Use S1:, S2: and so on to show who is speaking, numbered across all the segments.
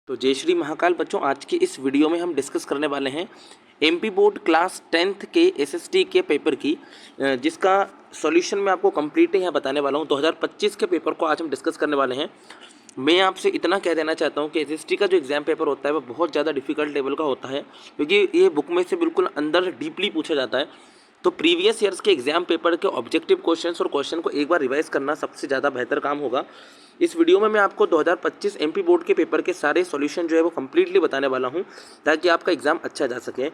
S1: तो जय श्री महाकाल बच्चों, आज की इस वीडियो में हम डिस्कस करने वाले हैं एमपी बोर्ड क्लास 10th के एसएसटी के पेपर की जिसका सॉल्यूशन मैं आपको कंप्लीट यहाँ बताने वाला हूँ। 2025 के पेपर को आज हम डिस्कस करने वाले हैं। मैं आपसे इतना कह देना चाहता हूँ कि एसएसटी का जो एग्ज़ाम पेपर होता है वो बहुत ज़्यादा डिफिकल्ट लेवल का होता है, क्योंकि ये बुक में से बिल्कुल अंदर डीपली पूछा जाता है। तो प्रीवियस ईयर्स के एग्जाम पेपर के ऑब्जेक्टिव क्वेश्चंस और क्वेश्चन को एक बार रिवाइज करना सबसे ज़्यादा बेहतर काम होगा। इस वीडियो में मैं आपको 2025 एमपी बोर्ड के पेपर के सारे सॉल्यूशन जो है वो कम्प्लीटली बताने वाला हूं, ताकि आपका एग्जाम अच्छा जा सके।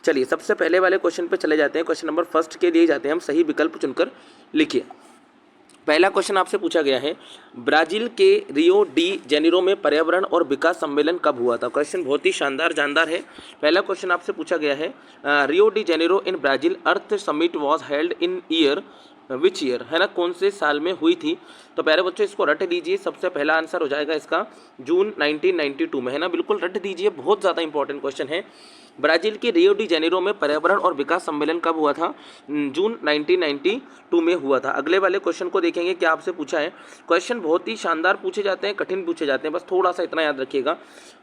S1: चलिए सबसे पहले वाले क्वेश्चन पे चले जाते हैं। क्वेश्चन नंबर फर्स्ट के लिए जाते हैं हम। सही विकल्प चुनकर लिखिए। पहला क्वेश्चन आपसे पूछा गया है, ब्राजील के रियो डी जेनेरो में पर्यावरण और विकास सम्मेलन कब हुआ था। क्वेश्चन बहुत ही शानदार है। पहला क्वेश्चन आपसे पूछा गया है, Rio de Janeiro in Brazil earth summit was held in year which year, है ना, कौन से साल में हुई थी। तो प्यारे बच्चों इसको रट दीजिए। सबसे पहला आंसर हो जाएगा इसका जून 1992 में, है ना, बिल्कुल रट दीजिए, बहुत ज़्यादा इंपॉर्टेंट क्वेश्चन है। ब्राजील के रियो डी जेनेरो में पर्यावरण और विकास सम्मेलन कब हुआ था। जून 1992 में हुआ था। अगले वाले क्वेश्चन को देखेंगे क्या आपसे पूछा है। क्वेश्चन बहुत ही शानदार पूछे जाते हैं, कठिन पूछे जाते हैं, बस थोड़ा सा इतना याद रखिएगा।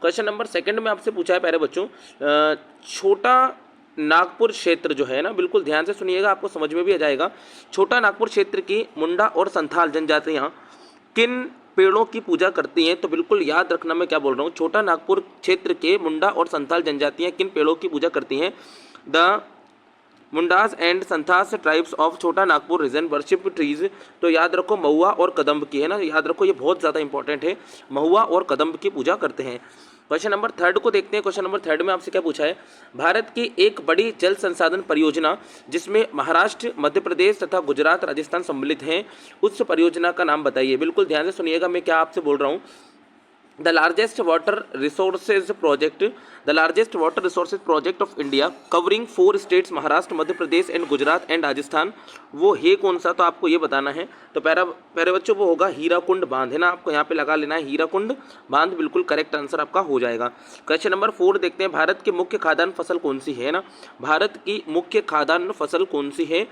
S1: क्वेश्चन नंबर सेकंड में आपसे पूछा है प्यारे बच्चों, छोटा नागपुर क्षेत्र जो है ना, बिल्कुल ध्यान से सुनिएगा, आपको समझ में भी आ जाएगा। छोटा नागपुर क्षेत्र की मुंडा और संथाल जनजातियाँ किन पेड़ों की पूजा करती हैं। तो बिल्कुल याद रखना मैं क्या बोल रहा हूँ। छोटा नागपुर क्षेत्र के मुंडा और संथाल जनजातियाँ किन पेड़ों की पूजा करती हैं। The Mundas and Santhals tribes of Chota Nagpur reason worship trees. तो याद रखो महुआ और कदम्ब की, है ना, याद रखो, ये बहुत ज़्यादा इंपॉर्टेंट है। महुआ और कदम्ब की पूजा करते हैं। क्वेश्चन नंबर थर्ड को देखते हैं। क्वेश्चन नंबर थर्ड में आपसे क्या पूछा है, भारत की एक बड़ी जल संसाधन परियोजना जिसमें महाराष्ट्र, मध्य प्रदेश तथा गुजरात, राजस्थान सम्मिलित हैं, उस परियोजना का नाम बताइए। बिल्कुल ध्यान से सुनिएगा मैं क्या आपसे बोल रहा हूँ। The largest water resources project of India covering 4 states Maharashtra, Madhya Pradesh and Gujarat and Rajasthan, वो है कौन सा। तो आपको ये बताना है। तो प्यारे बच्चों वो होगा हीराकुंड बांध, है ना, आपको यहाँ पे लगा लेना है हीराकुंड बांध, बिल्कुल करेक्ट आंसर आपका हो जाएगा। क्वेश्चन नंबर 4 देखते हैं, भारत की मुख्य खाद्यान्न फसल कौन सी है ना, भारत की मुख्य खाद्यान्न फसल कौन सी है।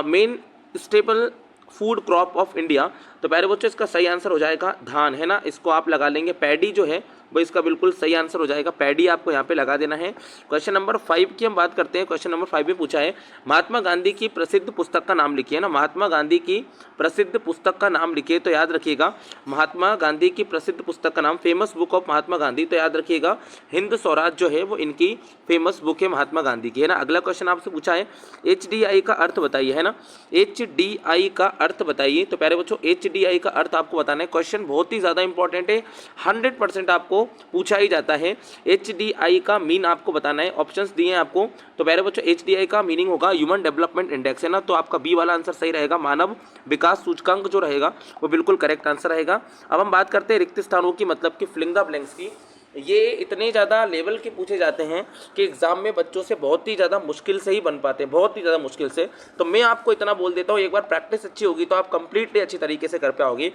S1: Main staple food crop of India. तो प्यारे बच्चों इसका सही आंसर हो जाएगा धान, है ना, इसको आप लगा लेंगे। पैडी जो है वो इसका बिल्कुल सही आंसर हो जाएगा, पैडी आपको यहाँ पे लगा देना है। क्वेश्चन नंबर 5 की हम बात करते हैं। क्वेश्चन नंबर 5 में पूछा है, महात्मा गांधी की प्रसिद्ध पुस्तक का नाम लिखिए ना, महात्मा गांधी की प्रसिद्ध पुस्तक का नाम लिखिए। तो याद रखिएगा महात्मा गांधी की प्रसिद्ध पुस्तक का नाम, famous book of Mahatma Gandhi, तो याद रखिएगा हिंद स्वराज जो है वो इनकी फेमस बुक है महात्मा गांधी की, है ना। अगला क्वेश्चन आपसे पूछा है, HDI का अर्थ बताइए, है ना, HDI का अर्थ बताइए। तो प्यारे बच्चों HDI का अर्थ आपको बताना है। क्वेश्चन बहुत ही ज़्यादा इंपॉर्टेंट है, 100% आपको पूछा ही जाता है। HDI का मीन आपको बताना है। ऑप्शंस दिए हैं आपको। तो प्यारे बच्चों HDI का मीनिंग होगा ह्यूमन डेवलपमेंट इंडेक्स, है ना, तो आपका बी वाला आंसर सही रहेगा। मानव विकास सूचकांक जो रहेगा वो बिल्कुल करेक्ट आंसर रहेगा। अब हम बात करते हैं रिक्त स्थानों की, मतलब कि फिलिंग द ब्लैंक्स की। ये इतने ज़्यादा लेवल के पूछे जाते हैं कि एग्ज़ाम में बच्चों से बहुत ही ज़्यादा मुश्किल से ही बन पाते हैं, बहुत ही ज़्यादा मुश्किल से। तो मैं आपको इतना बोल देता हूँ, एक बार प्रैक्टिस अच्छी होगी तो आप कंप्लीटली अच्छी तरीके से कर पाओगे।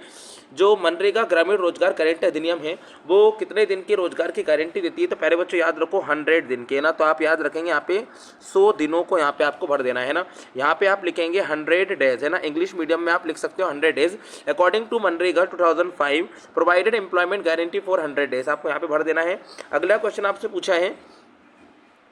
S1: जो मनरेगा ग्रामीण रोजगार गारंटी अधिनियम है वो कितने दिन के रोजगार की गारंटी देती है। तो प्यारे बच्चों याद रखो 100 दिन के, ना, तो आप याद रखेंगे यहाँ पे 100 दिनों को यहाँ पे आपको भर देना है ना। यहाँ पे आप लिखेंगे 100 डेज, है ना, इंग्लिश मीडियम में आप लिख सकते हो 100 days. According to MNREGA 2005 provided employment guarantee for 100 days, आपको यहाँ पे भर देना है। अगला क्वेश्चन आपसे पूछा है,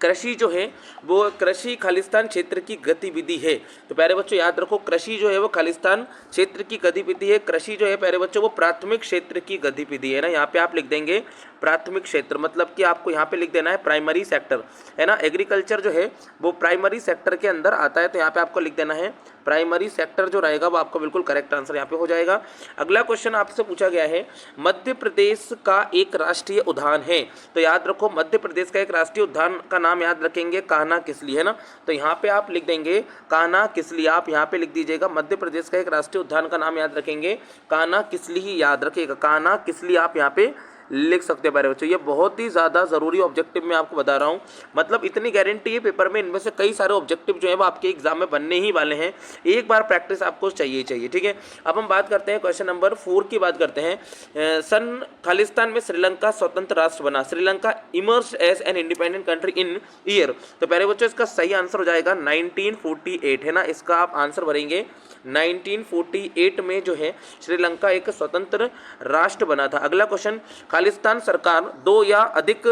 S1: कृषि जो है वो कृषि खालिस्तान क्षेत्र की गतिविधि है। तो प्यारे बच्चों याद रखो कृषि जो है वो खालिस्तान क्षेत्र की गतिविधि है। कृषि जो है प्यारे बच्चों वो प्राथमिक क्षेत्र की गतिविधि है ना, यहाँ पे आप लिख देंगे प्राथमिक क्षेत्र, मतलब कि आपको यहाँ पे लिख देना है प्राइमरी सेक्टर, है ना। एग्रीकल्चर जो है वो प्राइमरी सेक्टर के अंदर आता है, तो यहाँ पे आपको लिख देना है प्राइमरी सेक्टर जो रहेगा वो आपका बिल्कुल करेक्ट आंसर यहाँ पे हो जाएगा। अगला क्वेश्चन आपसे पूछा गया है, मध्य प्रदेश का एक राष्ट्रीय उद्यान है। तो याद रखो मध्य प्रदेश का एक राष्ट्रीय उद्यान का नाम याद रखेंगे कान्हा किसली, है ना, तो यहाँ पे आप लिख देंगे कान्हा किसली, आप यहाँ पे लिख दीजिएगा मध्य प्रदेश का एक राष्ट्रीय उद्यान का नाम याद रखेंगे कान्हा किसली ही याद रखिएगा, कान्हा किसली आप यहाँ पे लिख सकते हैं प्यारे बच्चों। ये बहुत ही ज़्यादा ज़रूरी ऑब्जेक्टिव मैं आपको बता रहा हूँ, मतलब इतनी गारंटी है पेपर में, इनमें से कई सारे ऑब्जेक्टिव जो है वो आपके एग्जाम में बनने ही वाले हैं। एक बार प्रैक्टिस आपको चाहिए, ठीक है। अब हम बात करते हैं क्वेश्चन नंबर 4 की बात करते हैं। सन खालिस्तान में श्रीलंका स्वतंत्र राष्ट्र बना, Sri Lanka emerge as an independent country in year. तो प्यारे बच्चों इसका सही आंसर हो जाएगा 1948, है ना, इसका आप आंसर भरेंगे 1948 में जो है श्रीलंका एक स्वतंत्र राष्ट्र बना था। अगला क्वेश्चन, खालिस्तान सरकार 2 या अधिक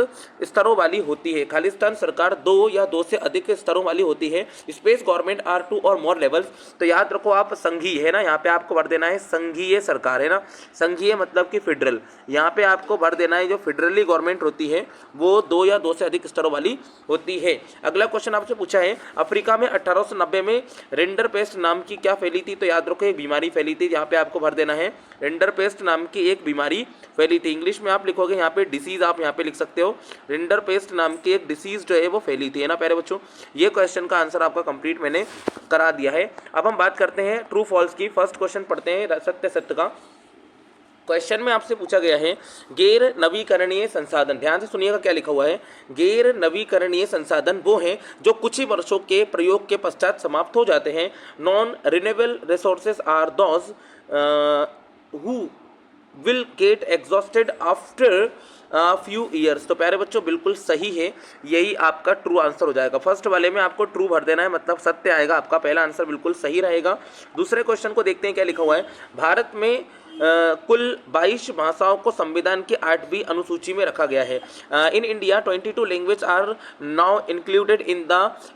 S1: स्तरों वाली होती है। खालिस्तान सरकार 2 या 2 से अधिक स्तरों वाली होती है। स्पेस गवर्नमेंट आर 2 और मोर लेवल्स। तो याद रखो आप संघीय है ना, यहाँ पे आपको भर देना है संघीय सरकार है ना, संघीय मतलब कि फेडरल। यहाँ पे आपको भर देना है जो फेडरली गवर्नमेंट होती है वो 2 या 2 से अधिक स्तरों वाली होती है। अगला क्वेश्चन आपसे पूछा है अफ्रीका में 1890 में रिंडरपेस्ट नाम की क्या फैली थी। तो याद रखो एक बीमारी फैली थी, यहाँ पे आपको भर देना है रिंडरपेस्ट नाम की एक बीमारी फैली थी। इंग्लिश में आप लिखोगे यहाँ पे डिसीज, आप यहाँ पे लिख सकते हो रिंडरपेस्ट नाम की एक डिसीज जो है वो फैली थी है ना प्यारे बच्चों। ये क्वेश्चन का आंसर आपका कंप्लीट मैंने करा दिया है। अब हम बात करते हैं ट्रू फॉल्स की। फर्स्ट क्वेश्चन पढ़ते हैं सत्य सत्य का। क्वेश्चन में आपसे पूछा गया है गैर नवीकरणीय संसाधन, ध्यान से सुनिएगा क्या लिखा हुआ है। गैर नवीकरणीय संसाधन वो हैं जो कुछ ही वर्षों के प्रयोग के पश्चात समाप्त हो जाते हैं। Non renewable resources are those who will get exhausted after few years. तो प्यारे बच्चों बिल्कुल सही है, यही आपका ट्रू आंसर हो जाएगा। फर्स्ट वाले में आपको ट्रू भर देना है, मतलब सत्य आएगा आपका, पहला आंसर बिल्कुल सही रहेगा। दूसरे क्वेश्चन को देखते हैं क्या लिखा हुआ है। भारत में कुल 22 भाषाओं को संविधान की 8वीं अनुसूची में रखा गया है। In India 22 language are now included in the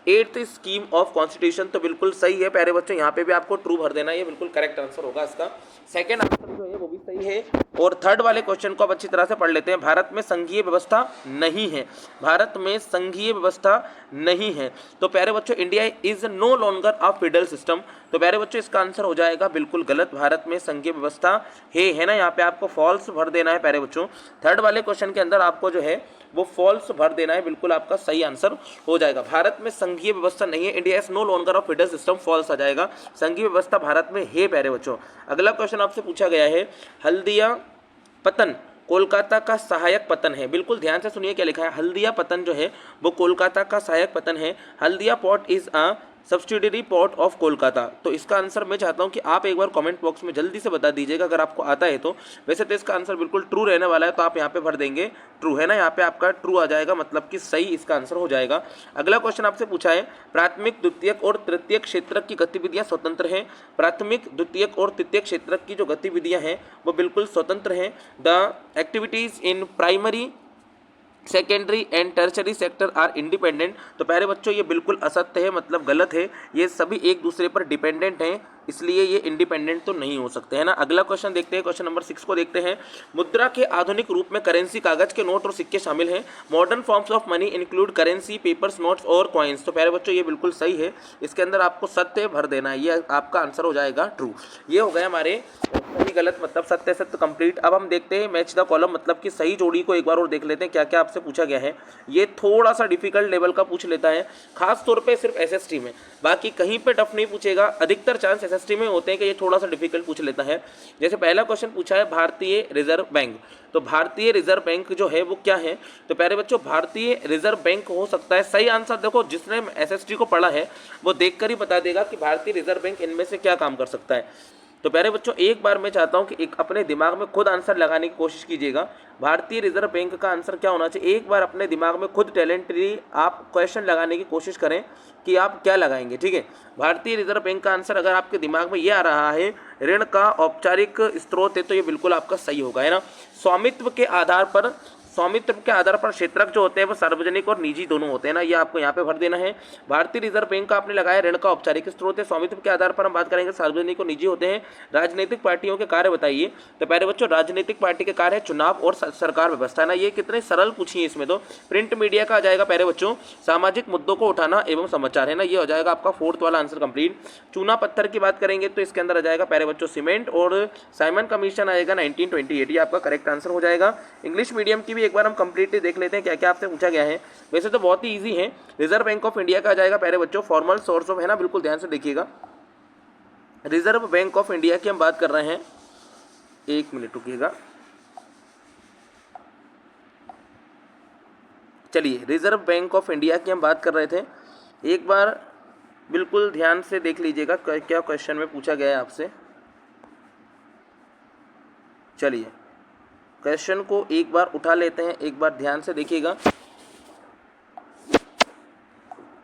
S1: 8th scheme of constitution. तो बिल्कुल सही है प्यारे बच्चों, यहाँ पे भी आपको ट्रू भर देना है, ये बिल्कुल करेक्ट आंसर होगा इसका। सेकंड आंसर जो है वो भी सही है। और थर्ड वाले क्वेश्चन को अब अच्छी तरह से पढ़ लेते हैं। भारत में संघीय व्यवस्था नहीं है, भारत में संघीय व्यवस्था नहीं है। तो प्यारे बच्चों India is no longer a federal system. तो प्यारे बच्चों इसका आंसर हो जाएगा बिल्कुल गलत, भारत में संघीय व्यवस्था है ना, यहाँ पे आपको फॉल्स भर देना है प्यारे बच्चों। थर्ड वाले क्वेश्चन के अंदर आपको जो है वो फॉल्स भर देना है, बिल्कुल आपका सही आंसर हो जाएगा। भारत में संघीय व्यवस्था नहीं है, India is no longer of federal system, false आ जाएगा। संघीय व्यवस्था भारत में है प्यारे बच्चों। अगला क्वेश्चन आपसे पूछा गया है हल्दिया पतन कोलकाता का सहायक पतन है। बिल्कुल ध्यान से सुनिए क्या लिखा है। हल्दिया पतन जो है वो कोलकाता का सहायक पतन है। Haldia port is a subsidiary port of Kolkata. तो इसका आंसर मैं चाहता हूं कि आप एक बार कमेंट बॉक्स में जल्दी से बता दीजिएगा अगर आपको आता है तो। वैसे तो इसका आंसर बिल्कुल ट्रू रहने वाला है, तो आप यहाँ पे भर देंगे ट्रू है ना, यहाँ पे आपका ट्रू आ जाएगा, मतलब कि सही इसका आंसर हो जाएगा। अगला क्वेश्चन आपसे पूछा है प्राथमिक द्वितीयक और तृतीयक क्षेत्र की गतिविधियां स्वतंत्र हैं। प्राथमिक द्वितीयक और तृतीयक क्षेत्र की जो गतिविधियां हैं वो बिल्कुल स्वतंत्र हैं। The activities in primary secondary and tertiary sector are independent. तो प्यारे बच्चों ये बिल्कुल असत्य है, मतलब गलत है, ये सभी एक दूसरे पर डिपेंडेंट हैं, इसलिए ये इंडिपेंडेंट तो नहीं हो सकते है ना। अगला क्वेश्चन देखते हैं, क्वेश्चन नंबर 6 को देखते हैं। मुद्रा के आधुनिक रूप में करेंसी कागज के नोट और सिक्के शामिल हैं। Modern forms of money include currency papers notes और कॉइन्स। तो प्यारे बच्चों ये बिल्कुल सही है, इसके अंदर आपको सत्य भर देना है, ये आपका आंसर हो जाएगा ट्रू। ये हो गया हमारे सही गलत मतलब सत्य सत्य कंप्लीट। अब हम देखते हैं मैच द कॉलम, मतलब कि सही जोड़ी को एक बार और देख लेते हैं क्या क्या आपसे पूछा गया है। ये थोड़ा सा डिफिकल्ट लेवल का पूछ लेता है, खास तौर पे सिर्फ एसएसटी में, बाकी कहीं पे टफ नहीं पूछेगा। अधिकतर चांस एसएसटी में होते हैं कि ये थोड़ा सा डिफिकल्ट पूछ लेता है। जैसे पहला क्वेश्चन पूछा है भारतीय रिजर्व बैंक। तो भारतीय रिजर्व बैंक जो है वो क्या है। तो प्यारे बच्चों भारतीय रिजर्व बैंक हो सकता है, सही आंसर देखो जिसने एसएसटी को पढ़ा है वो देखकर ही बता देगा कि भारतीय रिजर्व बैंक इनमें से क्या काम कर सकता है। तो प्यारे बच्चों एक बार मैं चाहता हूं कि एक अपने दिमाग में खुद आंसर लगाने की कोशिश कीजिएगा। भारतीय रिजर्व बैंक का आंसर क्या होना चाहिए, एक बार अपने दिमाग में खुद टैलेंटली आप क्वेश्चन लगाने की कोशिश करें कि आप क्या लगाएंगे, ठीक है। भारतीय रिजर्व बैंक का आंसर अगर आपके दिमाग में ये आ रहा है ऋण का औपचारिक स्रोत है, तो ये बिल्कुल आपका सही होगा है ना। स्वामित्व के आधार पर क्षेत्रक जो होते हैं वो सार्वजनिक और निजी दोनों होते हैं ना, ये आपको यहाँ पे भर देना है। भारतीय रिजर्व बैंक का आपने लगाया ऋण का औपचारिक स्रोत है। स्वामित्व के आधार पर हम बात करेंगे सार्वजनिक और निजी होते हैं। राजनीतिक पार्टियों के कार्य बताइए। तो प्यारे बच्चों राजनीतिक पार्टी के कार्य है चुनाव और सरकार व्यवस्था है ना, ये कितने सरल पूछी है इसमें। तो प्रिंट मीडिया का आ जाएगा प्यारे बच्चों सामाजिक मुद्दों को उठाना एवं समाचार है ना, ये हो जाएगा आपका फोर्थ वाला आंसर कंप्लीट। चूना पत्थर की बात करेंगे तो इसके अंदर आ जाएगा प्यारे बच्चों सीमेंट, और साइमन कमीशन आएगा 1928, ये आपका करेक्ट आंसर हो जाएगा। इंग्लिश मीडियम की भी एक बार हम कंप्लीटली देख लेते हैं क्या क्या आपसे पूछा गया है। वैसे तो बहुत ही इजी है। रिजर्व बैंक ऑफ इंडिया का आ जाएगा प्यारे बच्चों फॉर्मल सोर्स ऑफ है ना, बिल्कुल ध्यान से देखिएगा। रिजर्व बैंक ऑफ इंडिया की हम बात कर रहे हैं, एक मिनट रुकिएगा, चलिए रिजर्व बैंक ऑफ इंडिया की हम बात कर रहे थे, एक बार बिल्कुल ध्यान से देख लीजिएगा क्या क्वेश्चन में पूछा गया है आपसे। चलिए क्वेश्चन को एक बार उठा लेते हैं, एक बार ध्यान से देखिएगा।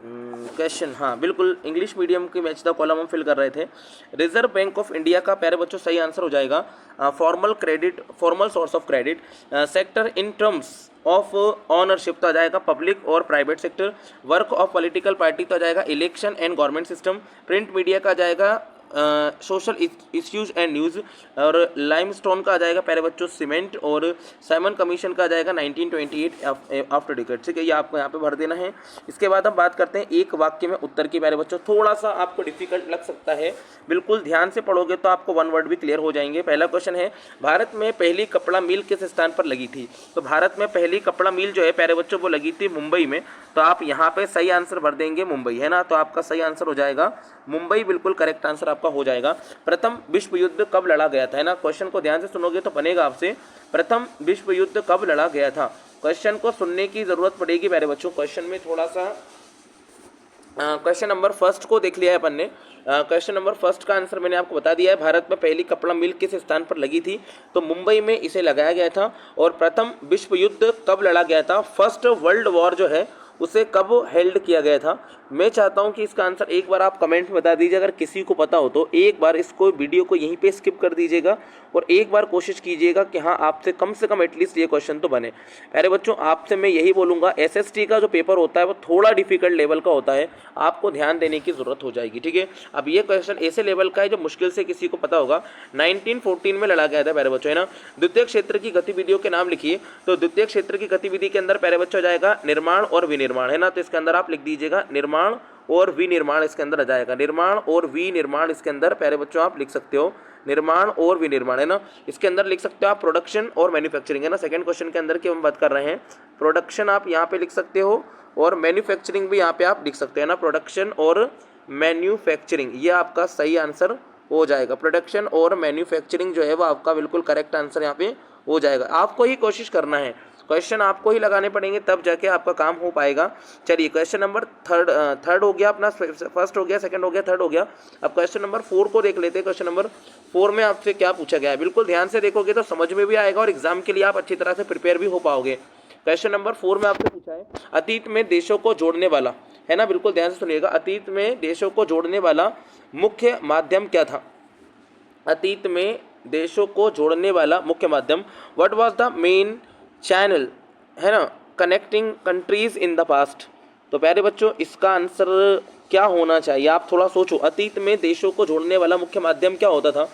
S1: क्वेश्चन, हाँ बिल्कुल, इंग्लिश मीडियम की मैच द कॉलम हम फिल कर रहे थे। रिजर्व बैंक ऑफ इंडिया का प्यारे बच्चों सही आंसर हो जाएगा formal credit, formal source of credit. Sector in terms of ownership तो आ जाएगा पब्लिक और private sector. Work of political party तो आ जाएगा election and government system. Print media का आ जाएगा सोशल इश्यूज एंड न्यूज़। और लाइमस्टोन का आ जाएगा प्यारे बच्चों सीमेंट। और साइमन कमीशन का आ जाएगा 1928 आफ्टर डिकेड। ठीक है, ये आपको यहाँ पे भर देना है। इसके बाद हम बात करते हैं एक वाक्य में उत्तर की। प्यारे बच्चों थोड़ा सा आपको डिफिकल्ट लग सकता है, बिल्कुल ध्यान से पढ़ोगे तो आपको वन वर्ड भी क्लियर हो जाएंगे। पहला क्वेश्चन है, भारत में पहली कपड़ा मिल किस स्थान पर लगी थी? तो भारत में पहली कपड़ा मिल जो है प्यारे बच्चों वो लगी थी मुंबई में। तो आप यहाँ पे सही आंसर भर देंगे मुंबई, है ना। तो आपका सही आंसर हो जाएगा मुंबई, बिल्कुल करेक्ट आंसर आपका हो जाएगा। प्रथम विश्व युद्ध कब लड़ा गया था, है ना। क्वेश्चन को ध्यान से सुनोगे तो बनेगा आपसे, प्रथम विश्व युद्ध कब लड़ा गया था। क्वेश्चन को सुनने की जरूरत पड़ेगी प्यारे बच्चों। क्वेश्चन में थोड़ा सा क्वेश्चन नंबर फर्स्ट को देख लिया है अपन ने। क्वेश्चन नंबर फर्स्ट का आंसर मैंने आपको बता दिया है। भारत में पहली कपड़ा मिल किस स्थान पर लगी थी? तो मुंबई में इसे लगाया गया था। और प्रथम विश्व युद्ध कब लड़ा गया था, फर्स्ट वर्ल्ड वॉर जो है उसे कब हेल्ड किया गया था? मैं चाहता हूं कि इसका आंसर एक बार आप कमेंट में बता दीजिए। अगर किसी को पता हो तो एक बार इसको वीडियो को यहीं पे स्किप कर दीजिएगा और एक बार कोशिश कीजिएगा कि हाँ आपसे कम से कम एटलीस्ट ये क्वेश्चन तो बने। अरे बच्चों आपसे मैं यही बोलूँगा, एसएसटी का जो पेपर होता है वो थोड़ा डिफिकल्ट लेवल का होता है, आपको ध्यान देने की ज़रूरत हो जाएगी। ठीक है, अब ये क्वेश्चन ऐसे लेवल का है जो मुश्किल से किसी को पता होगा। 1914 में लड़ा गया था प्यारे बच्चों, है ना। द्वितीय क्षेत्र की गतिविधियों के नाम लिखिए। तो द्वितीय क्षेत्र की गतिविधि के अंदर प्यारे बच्चों हो जाएगा निर्माण और विनिर्माण, है ना। तो इसके अंदर आप लिख दीजिएगा निर्माण और विनिर्माण, इसके अंदर आ जाएगा निर्माण और विनिर्माण। इसके अंदर प्यारे बच्चों आप लिख सकते हो निर्माण और विनिर्माण, है ना। इसके अंदर लिख सकते हो आप प्रोडक्शन और मैन्युफैक्चरिंग, है ना। सेकंड क्वेश्चन के अंदर की हम बात कर रहे हैं, प्रोडक्शन आप यहाँ पे लिख सकते हो और मैन्युफैक्चरिंग भी यहाँ पे आप लिख सकते हैं ना। प्रोडक्शन और मैन्युफैक्चरिंग ये आपका सही आंसर हो जाएगा। प्रोडक्शन और मैन्युफैक्चरिंग जो है वो आपका बिल्कुल करेक्ट आंसर यहाँ पे हो जाएगा। आपको ही कोशिश करना है, क्वेश्चन आपको ही लगाने पड़ेंगे तब जाके आपका काम हो पाएगा। चलिए क्वेश्चन नंबर थर्ड हो गया अपना, फर्स्ट हो गया, सेकंड हो गया, थर्ड हो गया। अब क्वेश्चन नंबर 4 को देख लेते हैं। क्वेश्चन नंबर 4 में आपसे क्या पूछा गया है, बिल्कुल ध्यान से देखोगे तो समझ में भी आएगा और एग्जाम के लिए आप अच्छी तरह से प्रिपेयर भी हो पाओगे। क्वेश्चन नंबर 4 में आपसे पूछा है, अतीत में देशों को जोड़ने वाला, है ना, बिल्कुल ध्यान से सुनिएगा, अतीत में देशों को जोड़ने वाला मुख्य माध्यम क्या था? अतीत में देशों को जोड़ने वाला मुख्य माध्यम, what was the main channel, है ना, connecting countries in the past. तो प्यारे बच्चों इसका आंसर क्या होना चाहिए, आप थोड़ा सोचो। अतीत में देशों को जोड़ने वाला मुख्य माध्यम क्या होता था?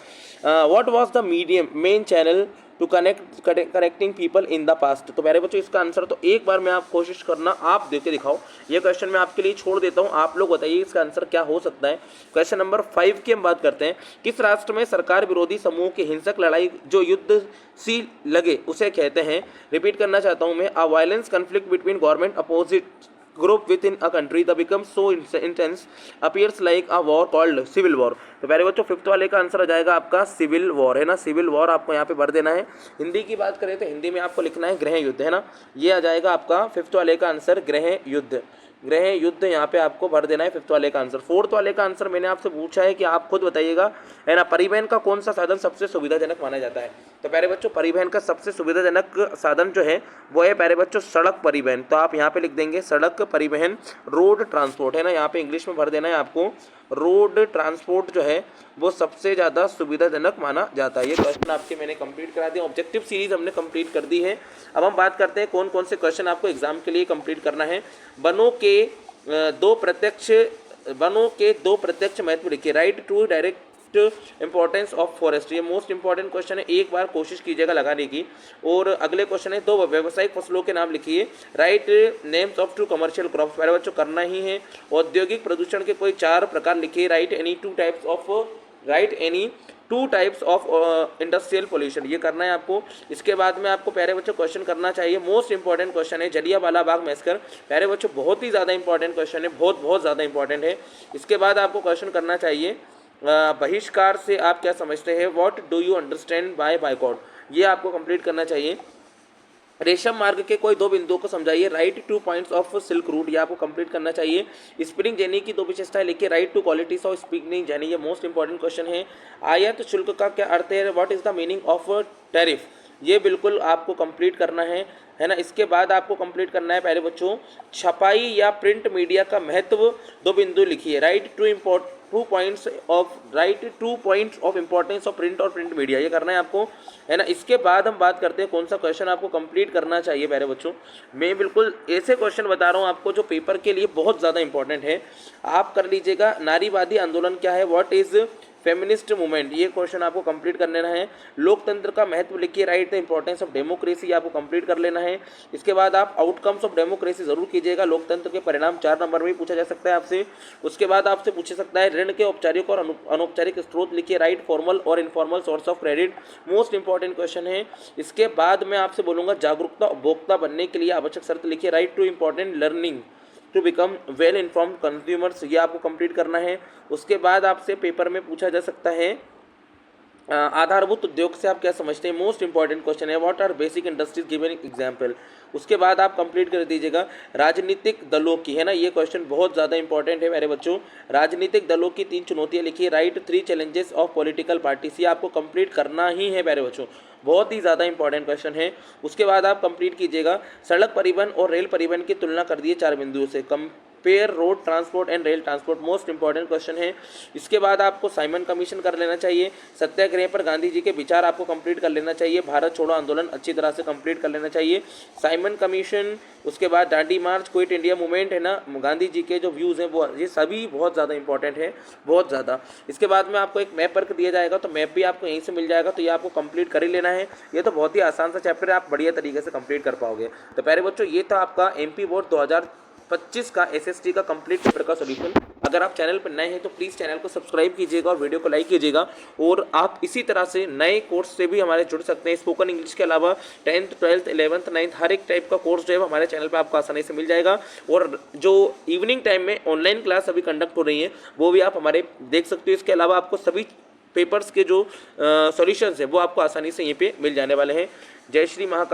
S1: What was the medium main channel to connecting people in the past. तो प्यारे बच्चों इसका आंसर तो एक बार मैं आप कोशिश करना, आप देख के दिखाओ। ये क्वेश्चन मैं आपके लिए छोड़ देता हूँ, आप लोग बताइए इसका आंसर क्या हो सकता है। क्वेश्चन नंबर 5 की हम बात करते हैं, किस राष्ट्र में सरकार विरोधी समूह की हिंसक लड़ाई जो युद्ध सी लगे उसे कहते हैं? रिपीट करना चाहता हूँ मैं, a violence conflict between government opposite group within a country that becomes so intense appears like a war called civil war। तो प्यारे बच्चों फिफ्थ वाले का आंसर आ जाएगा आपका सिविल वॉर, है ना। सिविल वॉर आपको यहाँ पे भर देना है। हिंदी की बात करें तो हिंदी में आपको लिखना है गृह युद्ध, है ना। ये आ जाएगा आपका फिफ्थ वाले का आंसर गृह युद्ध। गृह युद्ध यहाँ पे आपको भर देना है फिफ्थ वाले का आंसर। फोर्थ वाले का आंसर मैंने आपसे पूछा है कि आप खुद बताइएगा, है ना, परिवहन का कौन सा साधन सबसे सुविधाजनक माना जाता है? तो प्यारे बच्चों परिवहन का सबसे सुविधाजनक साधन जो है वो है प्यारे बच्चों सड़क परिवहन। तो आप यहाँ पे लिख देंगे सड़क परिवहन, रोड ट्रांसपोर्ट, है ना। यहाँ पे इंग्लिश में भर देना है आपको, रोड ट्रांसपोर्ट जो है वो सबसे ज़्यादा सुविधाजनक माना जाता है। ये क्वेश्चन आपके मैंने कंप्लीट करा दिया, ऑब्जेक्टिव सीरीज हमने कंप्लीट कर दी है। अब हम बात करते हैं कौन कौन से क्वेश्चन आपको एग्जाम के लिए कंप्लीट करना है। वनों के दो प्रत्यक्ष महत्व लिखिए। Write two direct importance of forest, ये मोस्ट इंपॉर्टेंट क्वेश्चन है, एक बार कोशिश कीजिएगा लगाने की। और अगले क्वेश्चन है, दो व्यावसायिक फसलों के नाम लिखिए। Right names of 2 commercial crops, मेरे बच्चों करना ही है। औद्योगिक प्रदूषण के कोई 4 प्रकार लिखिए। Right any 2 types of industrial pollution, ये करना है आपको। इसके बाद में आपको प्यारे बच्चों क्वेश्चन करना चाहिए, मोस्ट इंपॉर्टेंट क्वेश्चन है जलियांवाला बाग मैसकर। प्यारे बच्चों बहुत ही ज़्यादा इंपॉर्टेंट क्वेश्चन है, बहुत ज़्यादा इंपॉर्टेंट है। इसके बाद आपको क्वेश्चन करना चाहिए बहिष्कार से आप क्या समझते हैं, what do you understand by boycott, ये आपको कंप्लीट करना चाहिए। रेशम मार्ग के कोई 2 बिंदुओं को समझाइए। Right 2 points of silk route, ये आपको कंप्लीट करना चाहिए। स्प्रिंग जेनी की 2 विशेषताएं लिखिए। Right 2 qualities of spring jenny, ये मोस्ट इंपॉर्टेंट क्वेश्चन है। आयात शुल्क का क्या अर्थ है, what is the meaning of tariff, ये बिल्कुल आपको कंप्लीट करना है ना। इसके बाद आपको कंप्लीट करना है प्यारे बच्चों, छपाई या प्रिंट मीडिया का महत्व, 2 बिंदु लिखिए। Right 2 points of importance of print और प्रिंट मीडिया, ये करना है आपको, है ना। इसके बाद हम बात करते हैं कौन सा क्वेश्चन आपको कंप्लीट करना चाहिए प्यारे बच्चों। मैं बिल्कुल ऐसे क्वेश्चन बता रहा हूँ आपको जो पेपर के लिए बहुत ज़्यादा इंपॉर्टेंट है, आप कर लीजिएगा। नारीवादी आंदोलन क्या है, व्हाट इज फेमिनिस्ट मूवमेंट, ये क्वेश्चन आपको कंप्लीट कर लेना है। लोकतंत्र का महत्व लिखिए, right the importance of democracy, आपको कंप्लीट कर लेना है। इसके बाद आप आउटकम्स ऑफ डेमोक्रेसी जरूर कीजिएगा, लोकतंत्र के परिणाम 4 नंबर में भी पूछा जा सकता है आपसे। उसके बाद आपसे पूछ सकता है ऋण के औपचारिक और अनौपचारिक स्रोत लिखिए, राइट फॉर्मल और informal source of credit, most important question है। इसके बाद मैं आपसे बोलूँगा जागरूकता उपभोक्ता बनने के लिए आवश्यक शर्त लिखिए, write two important learning to become well informed consumers, ये आपको कंप्लीट करना है। उसके बाद आपसे पेपर में पूछा जा सकता है आधारभूत उद्योग से आप क्या समझते हैं, मोस्ट इंपॉर्टेंट क्वेश्चन है। What are basic industries, given example. उसके बाद आप कंप्लीट कर दीजिएगा राजनीतिक दलों की, है ना, ये क्वेश्चन बहुत ज़्यादा इंपॉर्टेंट है मेरे बच्चों। राजनीतिक दलों की 3 चुनौतियाँ लिखिए, right 3 challenges of political parties, ये आपको कंप्लीट करना ही है मेरे बच्चों, बहुत ही ज़्यादा इंपॉर्टेंट क्वेश्चन है। उसके बाद आप कंप्लीट कीजिएगा सड़क परिवहन और रेल परिवहन की तुलना कर दिए 4 बिंदुओं से, compare road transport and rail transport, most important question है। इसके बाद आपको साइमन कमीशन कर लेना चाहिए, सत्याग्रह पर गांधी जी के विचार आपको कंप्लीट कर लेना चाहिए, भारत छोड़ो आंदोलन अच्छी तरह से कंप्लीट कर लेना चाहिए, साइमन कमीशन। उसके बाद दांडी मार्च, क्विट इंडिया मूवमेंट, है ना, गांधी जी के जो व्यूज़ हैं वो, ये सभी बहुत ज़्यादा इंपॉर्टेंट है, बहुत ज़्यादा। इसके बाद में आपको एक मैप वर्क दिया जाएगा, तो मैप भी आपको यहीं से मिल जाएगा, तो ये आपको कंप्लीट कर ही लेना है। ये तो बहुत ही आसान सा चैप्टर है, आप बढ़िया तरीके से कंप्लीट कर पाओगे। तो प्यारे बच्चों, ये था आपका एमपी बोर्ड 2025 का एसएसटी का कंप्लीट पेपर का सॉल्यूशन। अगर आप चैनल पर नए हैं तो प्लीज़ चैनल को सब्सक्राइब कीजिएगा और वीडियो को लाइक कीजिएगा। और आप इसी तरह से नए कोर्स से भी हमारे जुड़ सकते हैं। स्पोकन इंग्लिश के अलावा 10th 12th 11th 9th हर एक टाइप का कोर्स जो है हमारे चैनल पर आपको आसानी से मिल जाएगा। और जो इवनिंग टाइम में ऑनलाइन क्लास अभी कंडक्ट हो रही है वो भी आप हमारे देख सकते हो। इसके अलावा आपको सभी पेपर्स के जो सॉल्यूशंस है वो आपको आसानी से यहीं पे मिल जाने वाले हैं। जय श्री महाकाल।